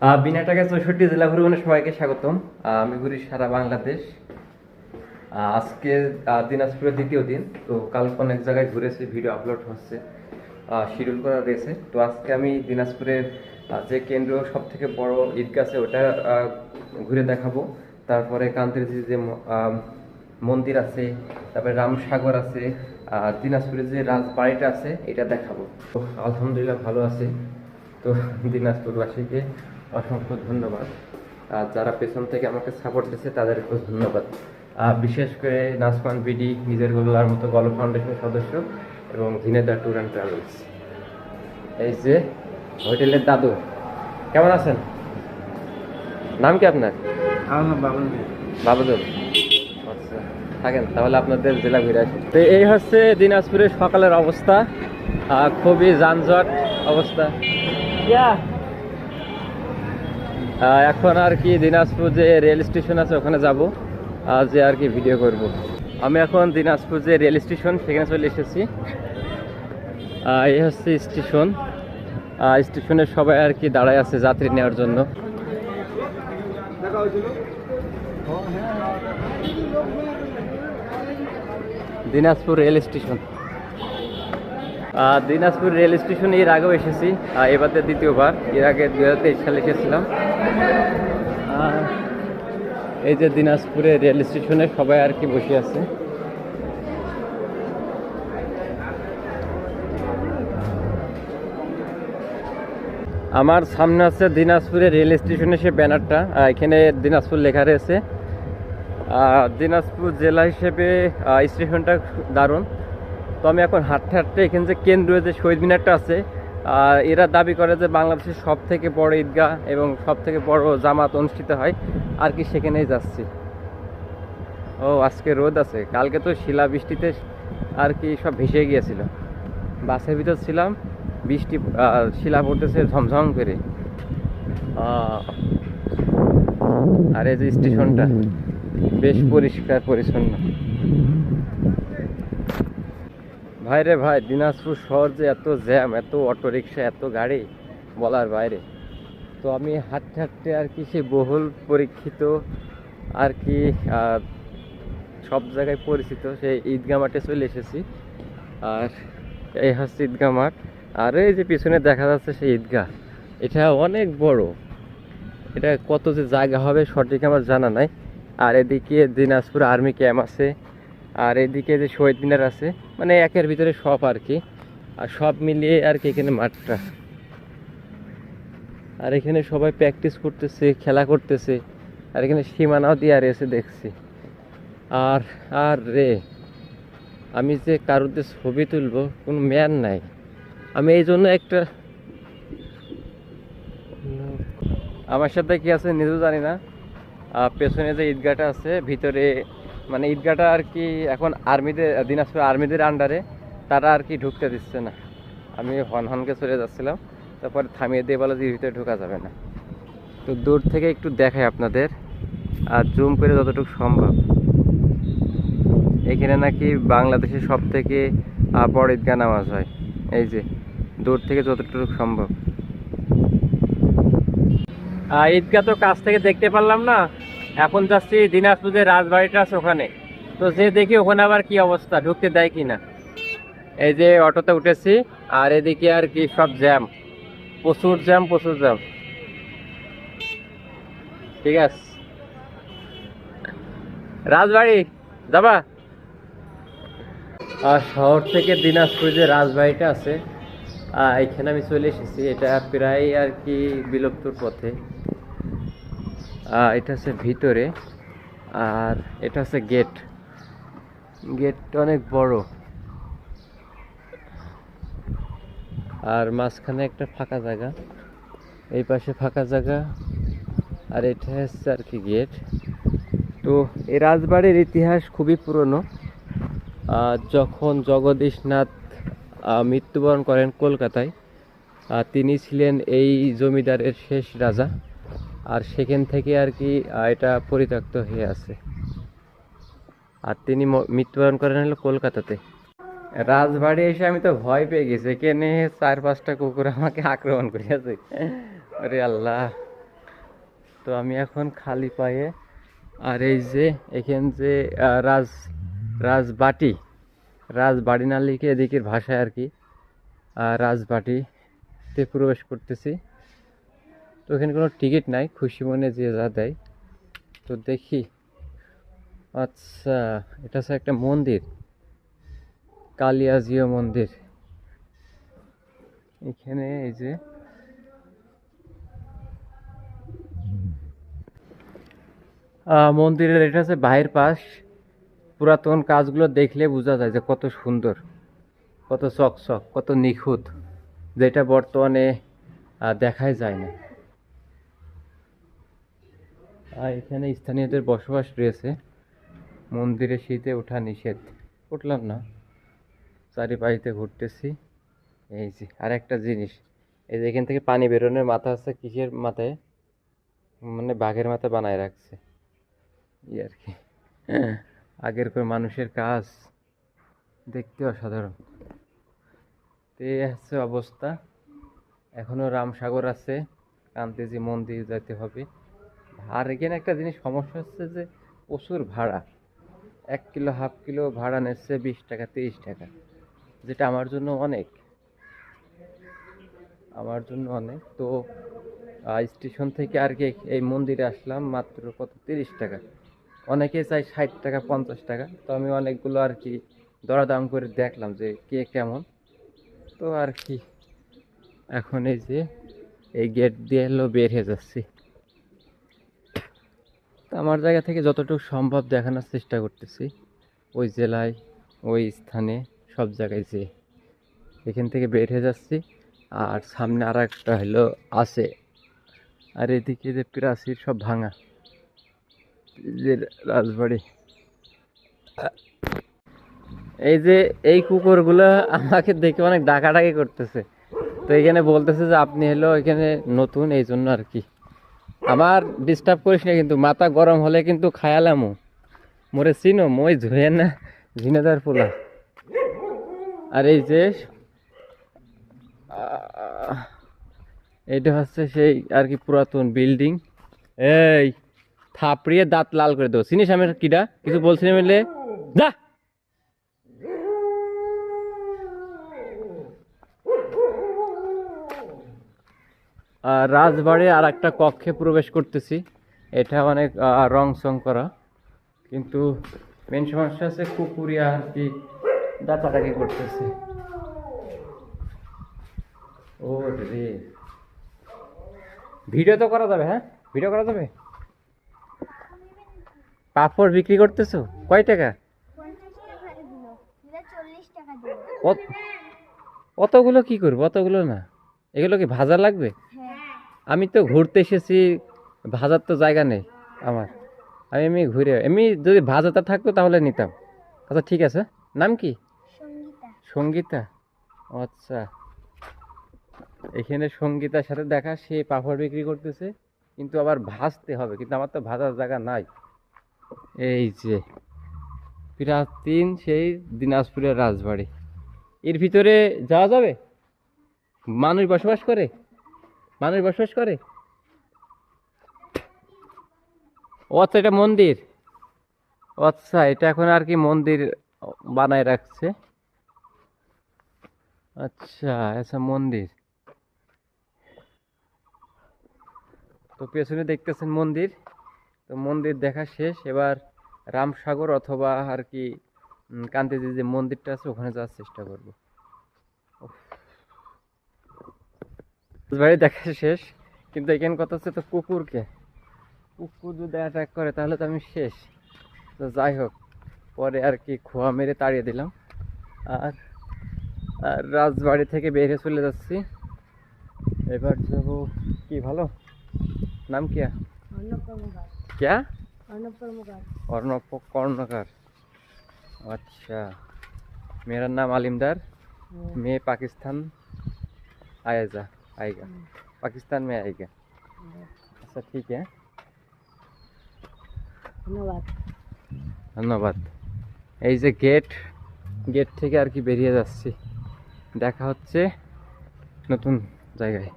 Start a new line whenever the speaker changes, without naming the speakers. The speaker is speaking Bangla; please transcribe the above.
বিনা টাকায় 64 জেলা ভ্রমণে সবাইকে স্বাগতম। আমি ঘুরি সারা বাংলাদেশ। আজকে দিনাজপুরের দ্বিতীয় দিন। তো কাল অনেক জায়গায় ঘুরেছি, ভিডিও আপলোড হচ্ছে, শিডিউল করা রয়েছে। তো আজকে আমি দিনাজপুরের যে কেন্দ্র সব থেকে বড় ঈদগাহ আছে ওটা ঘুরে দেখাবো। তারপরে কান্তিজি যে মন্দির আছে, তারপরে রামসাগর আছে, দিনাজপুরের যে রাজবাড়িটা আছে এটা দেখাবো। তো আলহামদুলিল্লাহ ভালো আছে। তো দিনাজপুরবাসীকে অসংখ্য ধন্যবাদ। আর যারা পেছন থেকে আমাকে সাপোর্ট দিচ্ছে তাদেরকেও ধন্যবাদ। বিশেষ করে নাসমান বিডি, নিজের গোলার মতো গল্প ফাউন্ডেশনের সদস্য এবং ঝিনেদা ট্যুর অ্যান্ড ট্রাভেলস। এই যে হোটেলের দাদু, কেমন আছেন? নাম কি আপনার? বাবুদুল। আচ্ছা, থাকেন তাহলে আপনাদের জেলা ঘুরে আসি। তো এই হচ্ছে দিনাজপুরের সকালের অবস্থা, খুবই যানজট অবস্থা। এখন আর কি দিনাজপুর যে রেল স্টেশন আছে ওখানে যাব, যে আর কি ভিডিও করব। আমি এখন দিনাজপুর যে রেল স্টেশন সেখানে চলে এসেছি। এই হচ্ছে স্টেশন। স্টেশনে সবাই আর কি দাঁড়ায় আছে যাত্রী নেওয়ার জন্য। Dinajpur rail station. Dinajpur rail স্টেশনে এর আগেও এসেছি, এবার দ্বিতীয়বার। এর আগে 2023 সালে এসেছিলাম। এই যে দিনাজপুরে রেল স্টেশনে সবাই আর কি বসে আছে। আমার সামনে আছে দিনাজপুরের রেল স্টেশনে সে ব্যানারটা, এখানে দিনাজপুর লেখা রয়েছে। দিনাজপুর জেলা হিসেবে স্টেশনটা দারুণ। তো আমি এখন হাঁটতে হাঁটতে এখানে যে কেন্দ্রীয় যে শহীদ মিনারটা আছে, এরা দাবি করে যে বাংলাদেশের সব থেকে বড় ঈদগাহ এবং সব থেকে বড় জামাত অনুষ্ঠিত হয় আর কি, সেখানেই যাচ্ছি। ও আজকে রোদ আছে, কালকে তো শিলা বৃষ্টিতে আর কি সব ভেসে গিয়েছিল। বাসের ভিতর ছিলাম, বৃষ্টি শিলা পড়তেছে ঝমঝম করে। আর এই যে স্টেশনটা বেশ পরিষ্কার পরিচ্ছন্ন। ভাই রে ভাই, দিনাজপুর শহর যে এত জ্যাম, এত অটো রিক্সা, এত গাড়ি, বলার বাইরে। তো আমি হাঁটতে হাঁটতে আর কি সে বহুল পরীক্ষিত আর কি সব জায়গায় পরিচিত সেই ঈদগাহ মাঠে চলে এসেছি। আর এই হচ্ছে ঈদগাহ মাঠ। আর এই যে পিছনে দেখা যাচ্ছে সেই ঈদগাহ, এটা অনেক বড়। এটা কত যে জায়গা হবে সঠিক আমার জানা নাই। আর এদিকে দিনাজপুর আর্মি ক্যাম্প আছে, আর এদিকে যে শহীদ মিনার আছে, মানে একের ভিতরে সব আর কি। আর সব মিলিয়ে আর কি এখানে মাঠটা। আর এখানে সবাই প্র্যাকটিস করতেছে, খেলা করতেছে। আর এখানে সীমানাও দিয়ে আর এসে দেখছি। আর আর রে, আমি যে কারোর দিয়ে ছবি তুলবো কোনো ম্যান নাই। আমি এই জন্য একটা, আমার সাথে কি আছে নিজেও জানি না। পেছনে যে ঈদগাহটা আছে ভিতরে, মানে ঈদগাহটা আর কি এখন আর্মিদের, দিনাজপুর আর্মিদের আন্ডারে, তারা আর কি ঢুকতে দিচ্ছে না। আমি হনহনকে চলে যাচ্ছিলাম, তারপরে থামিয়ে দিয়ে বলো যে ভিতরে ঢোকা যাবে না। তো দূর থেকে একটু দেখাই আপনাদের, আর জুম করে যতটুকু সম্ভব। এখানে নাকি বাংলাদেশের সব থেকে বড় ঈদগাহ নামাজ হয়। এই যে দূর থেকে যতটুকু সম্ভব। ঈদগাহ তো কাছ থেকে দেখতে পারলাম না, এখন যাচ্ছি দিনাজপুরের রাজবাড়িটা আছে ওখানে। তো যে দেখি ওখানে আবার কি অবস্থা, ঢুকতে দেয় কিনা। এই যে অটোতে উঠেছি, আর এদিকে আর কি সব জ্যাম, প্রচুর জ্যাম, প্রচুর জ্যাম। ঠিক আছে, রাজবাড়ি যাবা? আর শহর থেকে দিনাজপুর যে রাজবাড়িটা আছে, এখানে আমি চলে এসেছি। এটা প্রায় আর কি বিলুপ্তর পথে। এটা হচ্ছে ভিতরে, আর এটা হচ্ছে গেট। গেটটা অনেক বড়, আর মাঝখানে একটা ফাঁকা জায়গা, এই পাশে ফাঁকা জায়গা, আর এটা হচ্ছে আর কি গেট। তো এই রাজবাড়ির ইতিহাস খুবই পুরনো। যখন জগদীশনাথ মৃত্যুবরণ করেন কলকাতায়, তিনি ছিলেন এই জমিদারের শেষ রাজা। আর সেখান থেকে আর কি এটা পরিত্যক্ত হয়ে আছে। আর তিনি মৃত্যুবরণ করেন হলো কলকাতাতে। রাজবাড়ি এসে আমি তো ভয় পেয়ে গেছি, এখানে 4-5টা কুকুর আমাকে আক্রমণ করেছে। আরে আল্লাহ, তো আমি এখন খালি পায়ে, আর এই যে এখান যে রাজবাটি, রাজবাড়ি না লিখে এদিকের ভাষায় আর কি রাজবাটিতে প্রবেশ করতেছি। তো এখানে কোনো টিকিট নাই, খুশি মনে যে যা দেয়। তো দেখি, আচ্ছা এটা হচ্ছে একটা মন্দির, কালিয়াজিও মন্দির। এখানে এই যে মন্দিরের এটা হচ্ছে বাহির পাশ। পুরাতন কাজগুলো দেখলে বোঝা যায় যে কত সুন্দর, কত চকচক, কত নিখুঁত, যেটা বর্তমানে দেখাই যায় না। আর এখানে স্থানীয়দের বসবাস রয়েছে। মন্দিরে শীতে ওঠা নিষেধ, উঠলাম না, চারিপাশে ঘুরতেছি। এই যে আর একটা জিনিস, এই যে এখান থেকে পানি বেরোনোর মাথা আছে, কিসের মাথায়, মানে বাঘের মাথা বানায় রাখছে ই আর কি। আগের করে মানুষের কাজ দেখতে অসাধারণ। তো এই হচ্ছে অবস্থা। এখনো রামসাগর আছে, কান্তিজি মন্দির যেতে হবে। আর এখানে একটা জিনিস সমস্যা হচ্ছে যে প্রচুর ভাড়া, 1 কিলো হাফ কিলো ভাড়া নিচ্ছে 20 টাকা 30 টাকা, যেটা আমার জন্য অনেক, তো স্টেশন থেকে আর কি এই মন্দিরে আসলাম মাত্র কত 30 টাকা, অনেকে চাই 60 টাকা 50 টাকা। তো আমি অনেকগুলো আর কি দরাদাম করে দেখলাম যে কে কেমন। তো আর কি এখন এই যে এই গেট দিয়ে এলো বের হয়ে যাচ্ছি। তো আমার জায়গা থেকে যতটুকু সম্ভব দেখানোর চেষ্টা করতেছি, ওই জেলায় ওই স্থানে সব জায়গায় যে এখান থেকে বের হয়ে যাচ্ছি। আর সামনে আর একটা হলো আছে, আর এদিকে যে প্রাচীর সব ভাঙা, যে রাজবাড়ি। এই যে এই কুকুরগুলো আমাকে দেখে অনেক ডাকাডাকি করতেছে। তো এখানে বলতেছে যে আপনি হলো এখানে নতুন, এই জন্য আর কি। আমার ডিস্টার্ব করিস না কিন্তু, মাথা গরম হলে কিন্তু খায়ালামু। মোরে চিনো, মই ধুয়ে না ঝিনেদার পোলা। আর এই যে এটা হচ্ছে সেই আর কি পুরাতন বিল্ডিং। এই থাপড়িয়ে দাঁত লাল করে দেবো, চিনিস আমি কিডা, কিছু বলছি না মিলে যা। রাজবাড়ি আর একটা কক্ষে প্রবেশ করতেছি। এটা অনেক রং চং করা, কিন্তু মেন সমস্যা আছে কুকুরিয়া আর কি দাঁতাটাকি করতেছে। ও রে, ভিডিও তো করা যাবে, হ্যাঁ ভিডিও করা যাবে। পাপড় বিক্রি করতেছো কয় টাকা? অতগুলো কি করবো, অতগুলো না, এগুলো কি ভাজা লাগবে? আমি তো ঘুরতে এসেছি, ভাজার তো জায়গা নেই আমার। আমি ঘুরে এমনি যদি ভাজাটা থাকতো তাহলে নিতাম। আচ্ছা ঠিক আছে, নাম কি? সঙ্গীতা। আচ্ছা, এখানে সঙ্গীতার সাথে দেখা, সে পাপড় বিক্রি করতেছে, কিন্তু আবার ভাজতে হবে, কিন্তু আমার তো ভাজার জায়গা নাই। এই যে প্রাচীন সেই দিনাজপুরের রাজবাড়ি, এর ভিতরে যাওয়া যাবে? মানুষ বসবাস করে, মানুষ বসবাস করে। ও আচ্ছা, এটা মন্দির। আচ্ছা, এটা এখন আর কি মন্দির বানায় রাখছে। আচ্ছা আচ্ছা, মন্দির। তো পেছনে দেখতেছেন মন্দির। তো মন্দির দেখা শেষ, এবার রামসাগর অথবা আর কি কান্তিজি যে মন্দিরটা আছে ওখানে যাওয়ার চেষ্টা করব। বাড়ি দেখা শেষ, কিন্তু এখানে কথা হচ্ছে তো কুকুরকে, কুকুর যদি অ্যাটাক করে তাহলে তো আমি শেষ। তো যাই হোক, পরে আর কি খোয়া মেরে তাড়িয়ে দিলাম। আর আর রাজবাড়ি থেকে বেরিয়ে চলে যাচ্ছি। এবার যাব কি, ভালো নাম क्या? क्या? अर्णब कर्णकार। अच्छा, मेरा नाम आलिमदार, मैं पाकिस्तान आएगा, पाकिस्तान में आएगा। अच्छा ठीक है, ধন্যবাদ ধন্যবাদ। এই যে গেট থেকে আর কি বেরিয়ে যাচ্ছি, দেখা হচ্ছে নতুন জায়গায়।